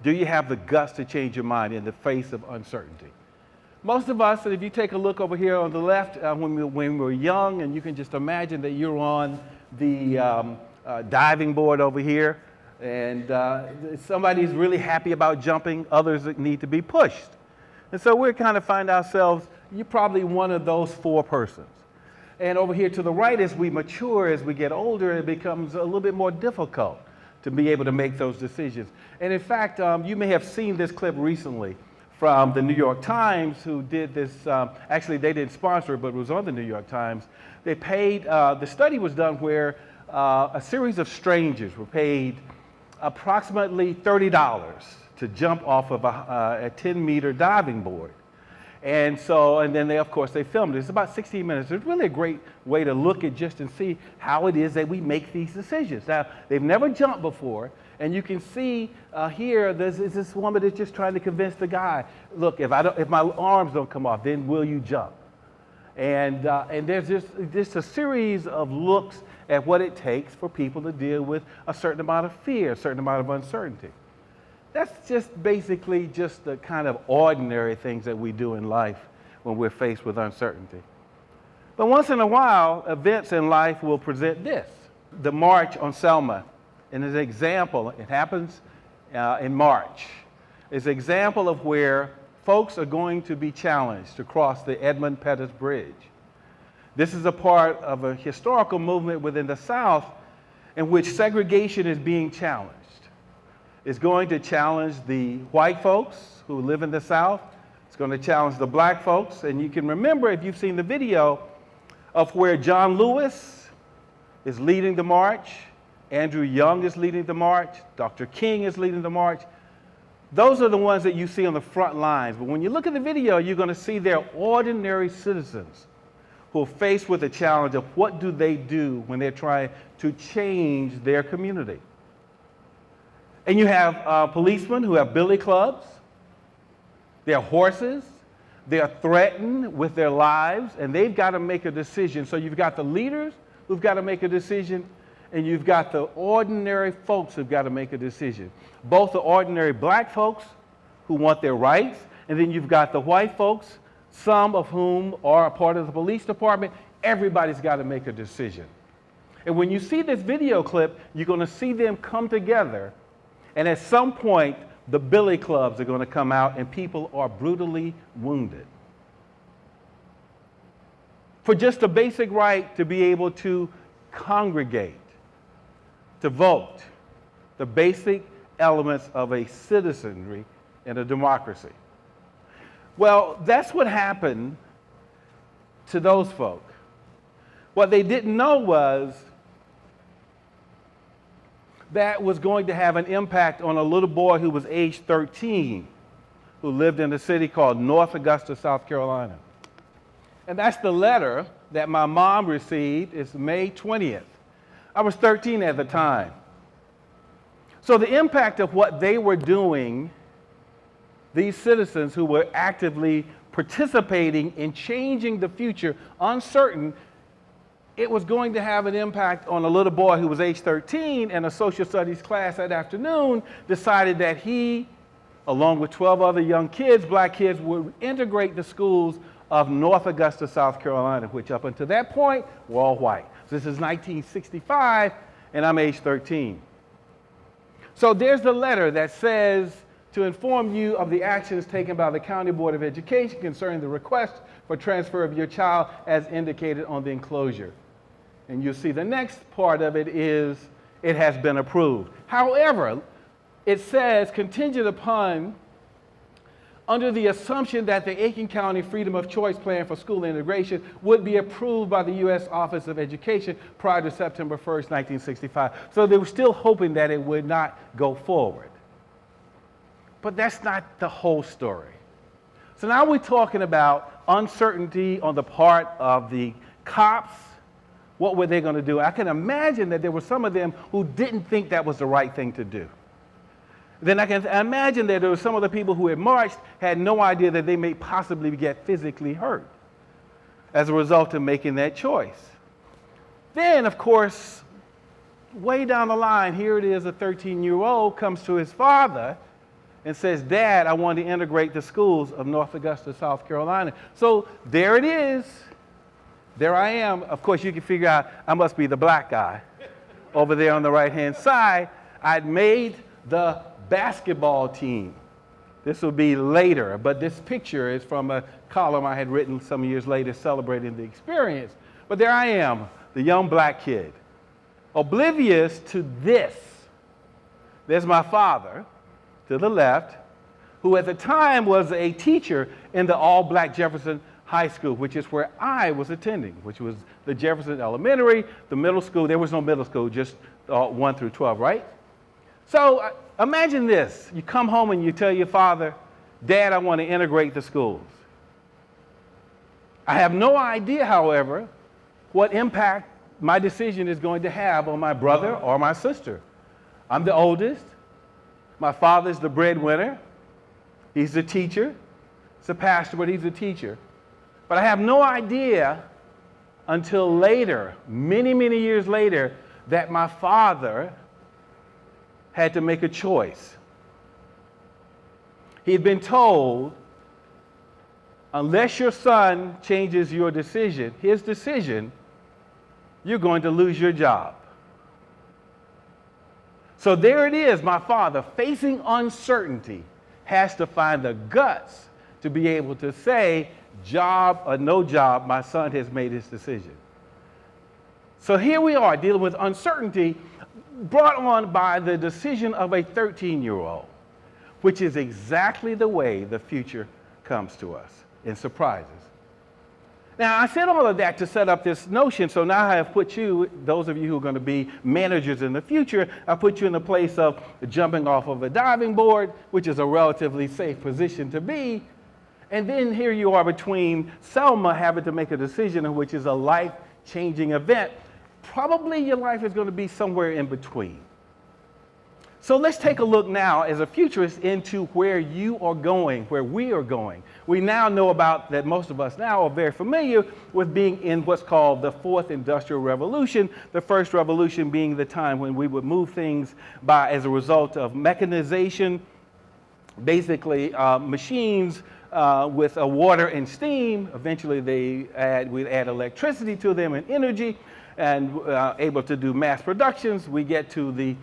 Do you have the guts to change your mind in the face of uncertainty? Most of us, if you take a look over here on the left, when we were young, and you can just imagine that you're on the diving board over here, and somebody's really happy about jumping, others need to be pushed. And so we kind of find ourselves, you're probably one of those four persons. And over here to the right, as we mature, as we get older, it becomes a little bit more difficult to be able to make those decisions. And in fact, you may have seen this clip recently from the New York Times, who did this, actually they didn't sponsor it, but it was on the New York Times. They paid, the study was done where a series of strangers were paid approximately $30 to jump off of a 10-meter diving board. And so, and then of course, they filmed it. It's about 16 minutes. It's really a great way to look at just and see how it is that we make these decisions. Now, they've never jumped before, and you can see here, there's this woman that's just trying to convince the guy, look, if my arms don't come off, then will you jump? And there's just a series of looks at what it takes for people to deal with a certain amount of fear, a certain amount of uncertainty. That's just basically just the kind of ordinary things that we do in life when we're faced with uncertainty. But once in a while, events in life will present this. The March on Selma, and as an example, it happens in March, is an example of where folks are going to be challenged to cross the Edmund Pettus Bridge. This is a part of a historical movement within the South in which segregation is being challenged. It's going to challenge the white folks who live in the South. It's going to challenge the black folks. And you can remember, if you've seen the video, of where John Lewis is leading the march, Andrew Young is leading the march, Dr. King is leading the march. Those are the ones that you see on the front lines. But when you look at the video, you're going to see they're ordinary citizens who are faced with the challenge of what do they do when they're trying to change their community. And you have policemen who have billy clubs, they're horses, they're threatened with their lives, and they've got to make a decision. So you've got the leaders who've got to make a decision, and you've got the ordinary folks who've got to make a decision. Both the ordinary black folks who want their rights, and then you've got the white folks, some of whom are a part of the police department. Everybody's got to make a decision. And when you see this video clip, you're going to see them come together. And at some point, the billy clubs are going to come out and people are brutally wounded. For just a basic right to be able to congregate, to vote, the basic elements of a citizenry in a democracy. Well, that's what happened to those folk. What they didn't know was that was going to have an impact on a little boy who was age 13, who lived in a city called North Augusta, South Carolina. And that's the letter that my mom received. It's May 20th. I was 13 at the time. So the impact of what they were doing, these citizens who were actively participating in changing the future, uncertain, it was going to have an impact on a little boy who was age 13, and a social studies class that afternoon decided that he, along with 12 other young kids, black kids, would integrate the schools of North Augusta, South Carolina, which up until that point were all white. So this is 1965, and I'm age 13. So there's the letter that says, to inform you of the actions taken by the County Board of Education concerning the request for transfer of your child as indicated on the enclosure. And you'll see the next part of it is, it has been approved. However, it says contingent upon, under the assumption that the Aiken County Freedom of Choice Plan for School Integration would be approved by the U.S. Office of Education prior to September 1st, 1965. So they were still hoping that it would not go forward. But that's not the whole story. So now we're talking about uncertainty on the part of the cops. What were they going to do? I can imagine that there were some of them who didn't think that was the right thing to do. Then I can imagine that there were some of the people who had marched had no idea that they may possibly get physically hurt as a result of making that choice. Then, of course, way down the line, here it is, a 13-year-old comes to his father and says, Dad, I want to integrate the schools of North Augusta, South Carolina. So there it is. There I am. Of course, you can figure out I must be the black guy over there on the right-hand side. I'd made the basketball team. This will be later, but this picture is from a column I had written some years later celebrating the experience. But there I am, the young black kid, oblivious to this. There's my father to the left, who at the time was a teacher in the all-black Jefferson High School, which is where I was attending, which was the Jefferson Elementary, the middle school. There was no middle school, just 1 through 12, right? So imagine this. You come home and you tell your father, Dad, I want to integrate the schools. I have no idea, however, what impact my decision is going to have on my brother or my sister. I'm the oldest. My father's the breadwinner. He's the teacher. He's a pastor, but he's a teacher. But I have no idea until later, many, many years later, that my father had to make a choice. He had been told, unless your son changes your decision, his decision, you're going to lose your job. So there it is, my father, facing uncertainty, has to find the guts to be able to say, job or no job, my son has made his decision. So here we are dealing with uncertainty brought on by the decision of a 13-year-old, which is exactly the way the future comes to us in surprises. Now, I said all of that to set up this notion, so now I have put you, those of you who are going to be managers in the future, I put you in the place of jumping off of a diving board, which is a relatively safe position to be, and then here you are between Selma having to make a decision, which is a life-changing event. Probably your life is going to be somewhere in between. So let's take a look now as a futurist into where you are going, where we are going. We now know about that most of us now are very familiar with being in what's called the fourth industrial revolution, the first revolution being the time when we would move things by as a result of mechanization, basically machines with water and steam. Eventually we'd add electricity to them and energy and able to do mass productions. We get to the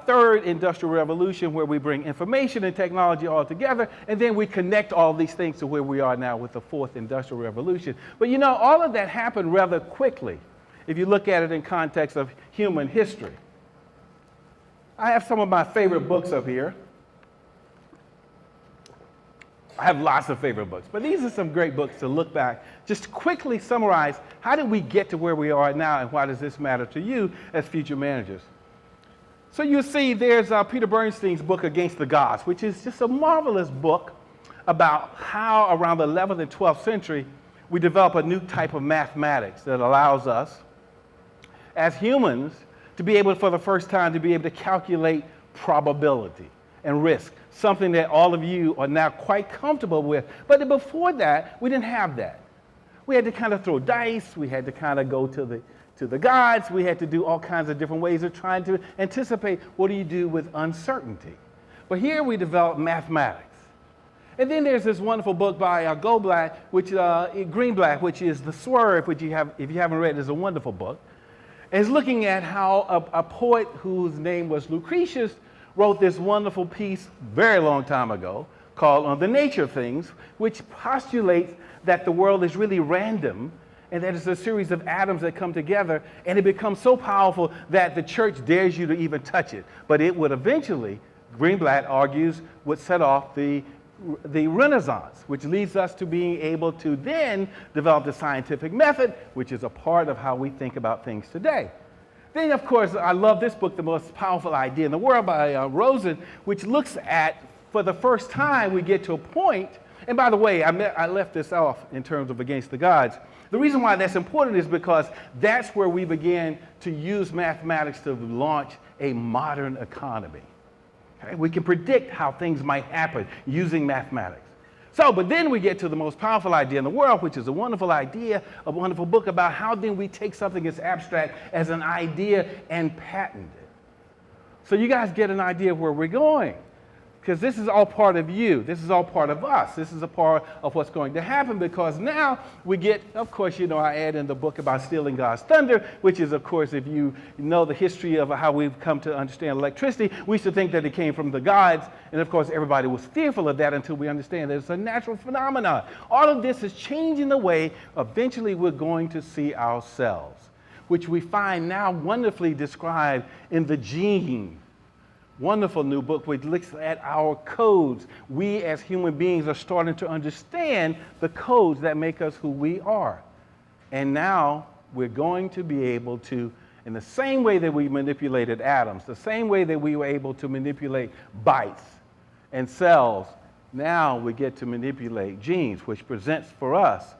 third industrial revolution where we bring information and technology all together, and then we connect all these things to where we are now with the fourth industrial revolution. But you know, all of that happened rather quickly if you look at it in context of human history. I have some of my favorite books up here. I have lots of favorite books, but these are some great books to look back, just to quickly summarize how did we get to where we are now and why does this matter to you as future managers. So you see there's Peter Bernstein's book, Against the Gods, which is just a marvelous book about how around the 11th and 12th century we develop a new type of mathematics that allows us as humans to be able, for the first time, to be able to calculate probability and risk, something that all of you are now quite comfortable with. But before that, we didn't have that. We had to kind of throw dice, we had to kind of go to the gods, we had to do all kinds of different ways of trying to anticipate what do you do with uncertainty. But here we develop mathematics. And then there's this wonderful book by Greenblatt, which is The Swerve, which if you haven't read, is a wonderful book. And it's looking at how a poet whose name was Lucretius wrote this wonderful piece very long time ago called On the Nature of Things, which postulates that the world is really random and that it's a series of atoms that come together, and it becomes so powerful that the church dares you to even touch it. But it would eventually, Greenblatt argues, would set off the Renaissance, which leads us to being able to then develop the scientific method, which is a part of how we think about things today. Then, of course, I love this book, The Most Powerful Idea in the World by Rosen, which looks at, for the first time, we get to a point, and by the way, I left this off in terms of Against the Gods. The reason why that's important is because that's where we began to use mathematics to launch a modern economy. Okay? We can predict how things might happen using mathematics. So, but then we get to The Most Powerful Idea in the World, which is a wonderful idea, a wonderful book about how then we take something as abstract as an idea and patent it. So you guys get an idea of where we're going. Because this is all part of you. This is all part of us. This is a part of what's going to happen, because now we get, of course, I add in the book about stealing God's thunder, which is, of course, if you know the history of how we've come to understand electricity, we used to think that it came from the gods. And of course, everybody was fearful of that until we understand that it's a natural phenomenon. All of this is changing the way eventually we're going to see ourselves, which we find now wonderfully described in the gene. Wonderful new book which looks at our codes. We as human beings are starting to understand the codes that make us who we are. And now we're going to be able to, in the same way that we manipulated atoms, the same way that we were able to manipulate bytes and cells, now we get to manipulate genes, which presents for us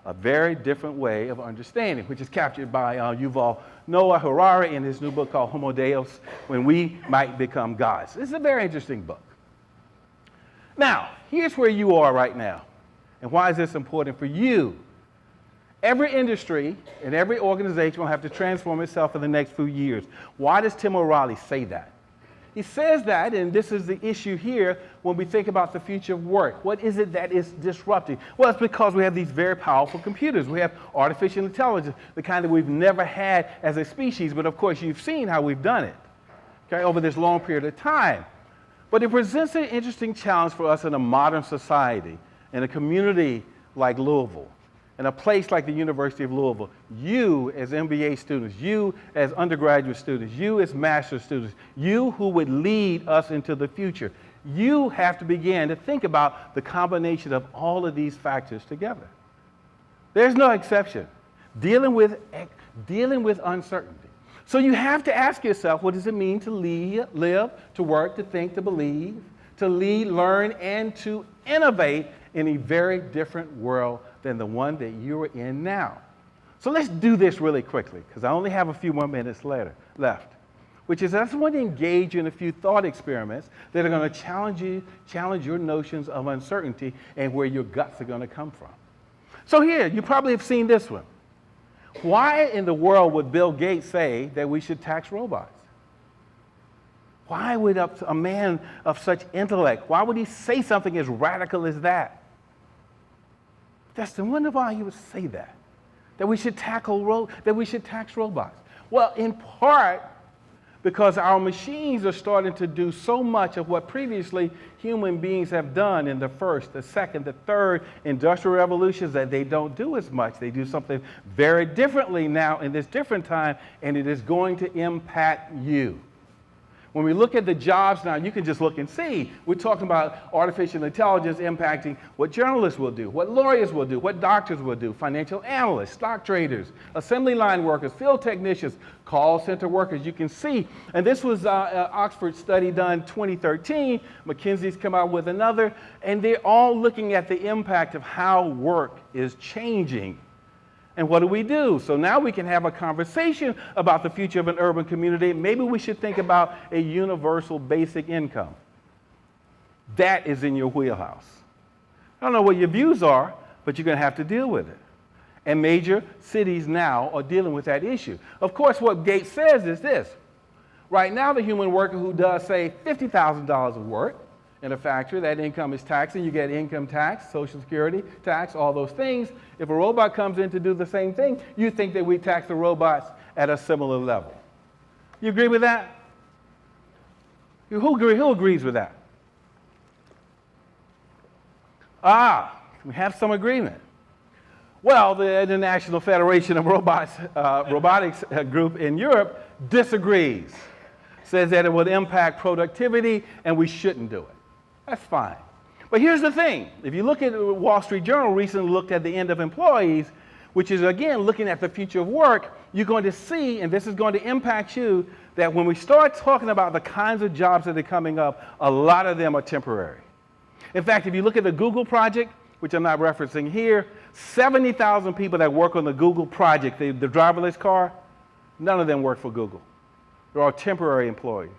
a very different way of understanding, which is captured by Yuval Noah Harari in his new book called Homo Deus, When We Might Become Gods. This is a very interesting book. Now, here's where you are right now. And why is this important for you? Every industry and every organization will have to transform itself in the next few years. Why does Tim O'Reilly say that? He says that, and this is the issue here when we think about the future of work. What is it that is disrupting? Well, it's because we have these very powerful computers. We have artificial intelligence, the kind that we've never had as a species, but of course you've seen how we've done it, okay, over this long period of time. But it presents an interesting challenge for us in a modern society, in a community like Louisville, in a place like the University of Louisville. You as MBA students, you as undergraduate students, you as master's students, you who would lead us into the future, you have to begin to think about the combination of all of these factors together. There's no exception. Dealing with uncertainty. So you have to ask yourself, what does it mean to live, to work, to think, to believe, to lead, learn, and to innovate in a very different world than the one that you are in now. So let's do this really quickly, because I only have a few more minutes left, which is I just want to engage you in a few thought experiments that are going to challenge your notions of uncertainty and where your guts are going to come from. So here, you probably have seen this one. Why in the world would Bill Gates say that we should tax robots? Why would a man of such intellect, why would he say something as radical as that? Dustin, wonder why he would say that we should tax robots. Well, in part because our machines are starting to do so much of what previously human beings have done in the first, the second, the third industrial revolutions, that they don't do as much. They do something very differently now in this different time, and it is going to impact you. When we look at the jobs now, you can just look and see. We're talking about artificial intelligence impacting what journalists will do, what lawyers will do, what doctors will do, financial analysts, stock traders, assembly line workers, field technicians, call center workers. You can see, and this was an Oxford study done 2013. McKinsey's come out with another, and they're all looking at the impact of how work is changing. And what do? So now we can have a conversation about the future of an urban community. Maybe we should think about a universal basic income. That is in your wheelhouse. I don't know what your views are, but you're going to have to deal with it. And major cities now are dealing with that issue. Of course, what Gates says is this. Right now, the human worker who does, say, $50,000 of work in a factory, that income is taxed, and you get income tax, Social Security tax, all those things. If a robot comes in to do the same thing, you think that we tax the robots at a similar level. You agree with that? Who agrees with that? We have some agreement. Well, the International Federation of Robotics group in Europe disagrees. Says that it would impact productivity and we shouldn't do it. That's fine. But here's the thing. If you look at the Wall Street Journal recently looked at the end of employees, which is, again, looking at the future of work, you're going to see, and this is going to impact you, that when we start talking about the kinds of jobs that are coming up, a lot of them are temporary. In fact, if you look at the Google project, which I'm not referencing here, 70,000 people that work on the Google project, the driverless car, none of them work for Google. They're all temporary employees.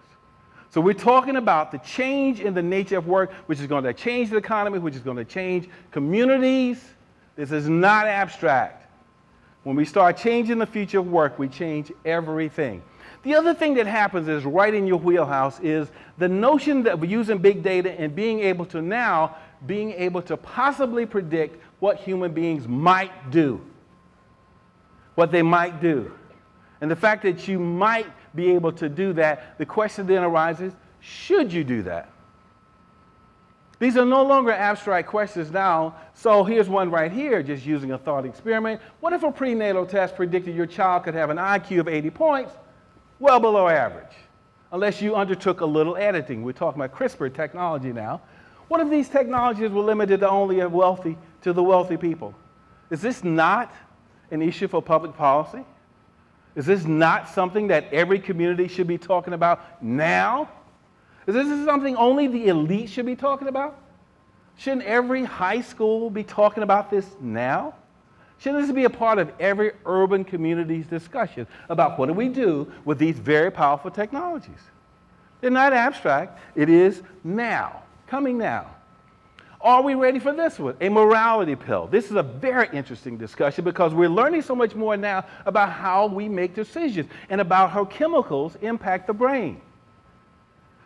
So we're talking about the change in the nature of work, which is going to change the economy, which is going to change communities. This is not abstract. When we start changing the future of work, we change everything. The other thing that happens is right in your wheelhouse is the notion that we're using big data and being able to possibly predict what human beings might do. What they might do. And the fact that you might be able to do that, the question then arises, should you do that? These are no longer abstract questions now, so here's one right here, just using a thought experiment. What if a prenatal test predicted your child could have an IQ of 80 points? Well below average, unless you undertook a little editing. We're talking about CRISPR technology now. What if these technologies were limited to only the wealthy people? Is this not an issue for public policy? Is this not something that every community should be talking about now? Is this something only the elite should be talking about? Shouldn't every high school be talking about this now? Shouldn't this be a part of every urban community's discussion about what do we do with these very powerful technologies? They're not abstract. It is now, coming now. Are we ready for this one? A morality pill. This is a very interesting discussion because we're learning so much more now about how we make decisions and about how chemicals impact the brain.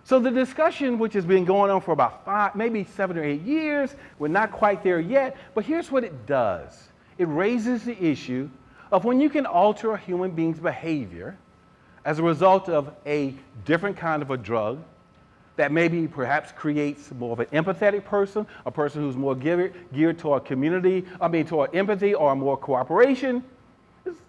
So the discussion, which has been going on for about maybe 7 or 8 years, we're not quite there yet, but here's what it does. It raises the issue of when you can alter a human being's behavior as a result of a different kind of a drug that maybe perhaps creates more of an empathetic person, a person who's more geared toward toward empathy or more cooperation.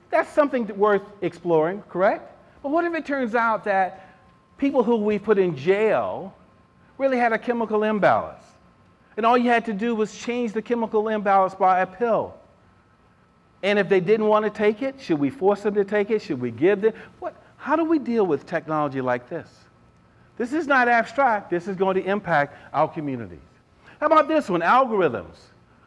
That's something worth exploring, correct? But what if it turns out that people who we put in jail really had a chemical imbalance, and all you had to do was change the chemical imbalance by a pill? And if they didn't want to take it, should we force them to take it? Should we give them? How do we deal with technology like this? This is not abstract. This is going to impact our communities. How about this one? Algorithms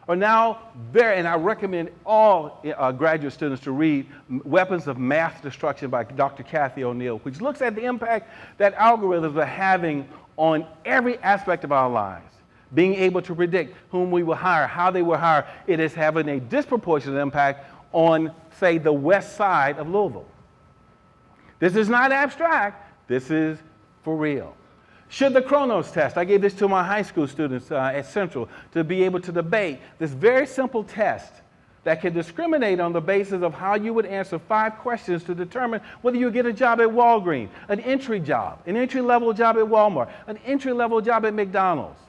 are now and I recommend all graduate students to read Weapons of Mass Destruction by Dr. Cathy O'Neil, which looks at the impact that algorithms are having on every aspect of our lives. Being able to predict whom we will hire, how they will hire, it is having a disproportionate impact on, say, the west side of Louisville. This is not abstract. This is for real. Should the Khronos Test, I gave this to my high school students at Central to be able to debate this very simple test that can discriminate on the basis of how you would answer 5 questions to determine whether you get a job at Walgreens, an entry-level job at Walmart, an entry-level job at McDonald's.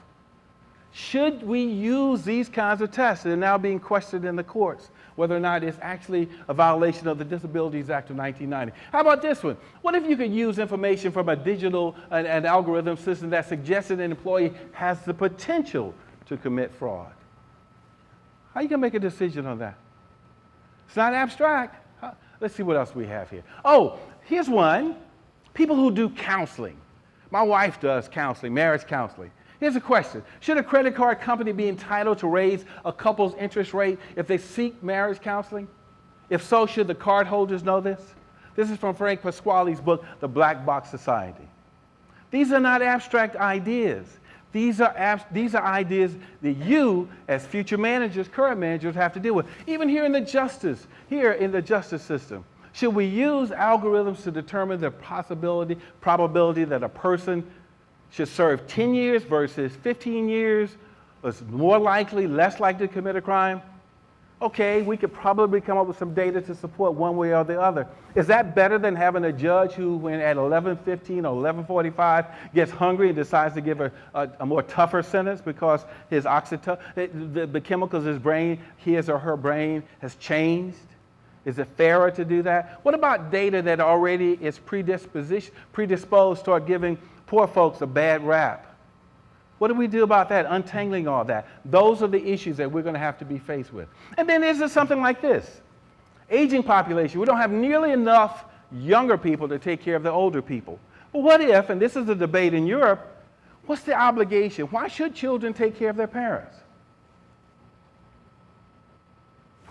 Should we use these kinds of tests that are now being questioned in the courts, whether or not it's actually a violation of the Disabilities Act of 1990? How about this one? What if you could use information from a digital and algorithm system that suggested an employee has the potential to commit fraud? How are you going to make a decision on that? It's not abstract. Let's see what else we have here. Oh, here's one. People who do counseling. My wife does counseling, marriage counseling. Here's a question. Should a credit card company be entitled to raise a couple's interest rate if they seek marriage counseling? If so, should the cardholders know this? This is from Frank Pasquale's book, The Black Box Society. These are not abstract ideas. These are ideas that you, as future managers, current managers, have to deal with. Even here in the justice system. Should we use algorithms to determine the probability that a person should serve 10 years versus 15 years, is more likely, less likely to commit a crime? Okay, we could probably come up with some data to support one way or the other. Is that better than having a judge who, when at 11:15 or 11:45, gets hungry and decides to give a more tougher sentence because his the chemicals in his brain, his or her brain, has changed? Is it fairer to do that? What about data that already is predisposed toward giving poor folks a bad rap? What do we do about that, untangling all that? Those are the issues that we're going to have to be faced with. And then there's something like this. Aging population. We don't have nearly enough younger people to take care of the older people. But what if, and this is a debate in Europe, what's the obligation? Why should children take care of their parents?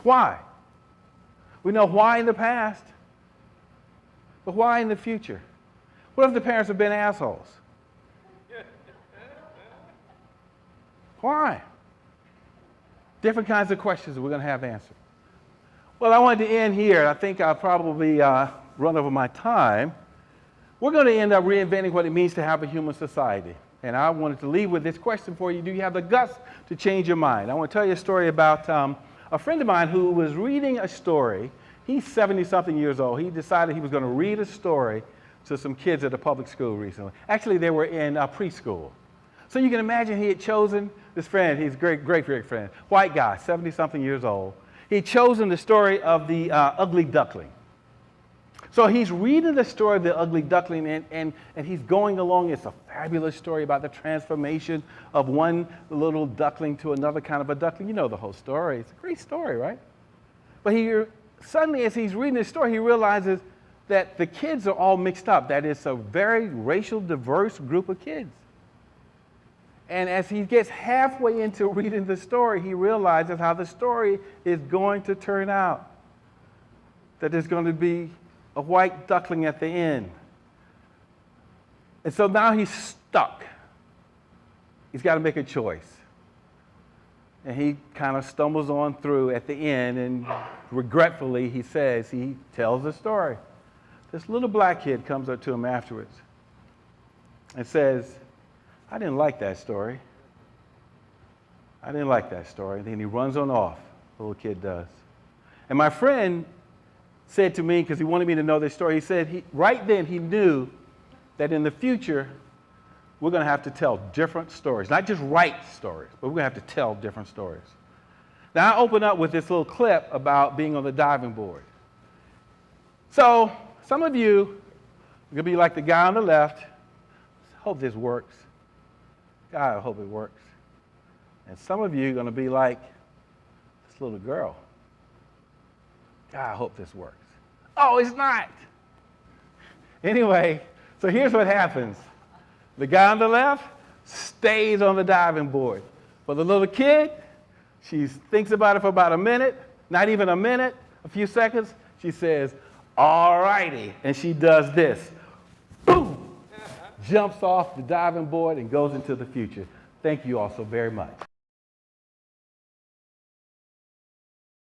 Why? We know why in the past, but why in the future? What if the parents have been assholes? Why? Different kinds of questions that we're going to have answered. Well, I wanted to end here. I think I'll probably run over my time. We're going to end up reinventing what it means to have a human society. And I wanted to leave with this question for you. Do you have the guts to change your mind? I want to tell you a story about a friend of mine who was reading a story. He's 70-something years old. He decided he was going to read a story to some kids at a public school recently. Actually, they were in preschool. So you can imagine he had chosen this friend. He's a great friend. White guy, 70-something years old. He'd chosen the story of the ugly duckling. So he's reading the story of the ugly duckling, and he's going along. It's a fabulous story about the transformation of one little duckling to another kind of a duckling. You know the whole story. It's a great story, right? But suddenly, as he's reading this story, he realizes that the kids are all mixed up, that it's a very racial, diverse group of kids. And as he gets halfway into reading the story, he realizes how the story is going to turn out. That there's going to be a white duckling at the end. And so now he's stuck. He's got to make a choice. And he kind of stumbles on through at the end, and regretfully he tells the story. This little black kid comes up to him afterwards and says, I didn't like that story. I didn't like that story. And then he runs on off, the little kid does. And my friend said to me, because he wanted me to know this story, he said right then he knew that in the future we're going to have to tell different stories. Not just write stories, but we're going to have to tell different stories. Now I open up with this little clip about being on the diving board. So some of you are going to be like the guy on the left. Hope this works. God, I hope it works. And some of you are going to be like this little girl. God, I hope this works. Oh, it's not. Anyway, so here's what happens. The guy on the left stays on the diving board. For the little kid, she thinks about it for about a minute, not even a minute, a few seconds. She says, all righty. And she does this. Boom! Jumps off the diving board and goes into the future. Thank you all so very much.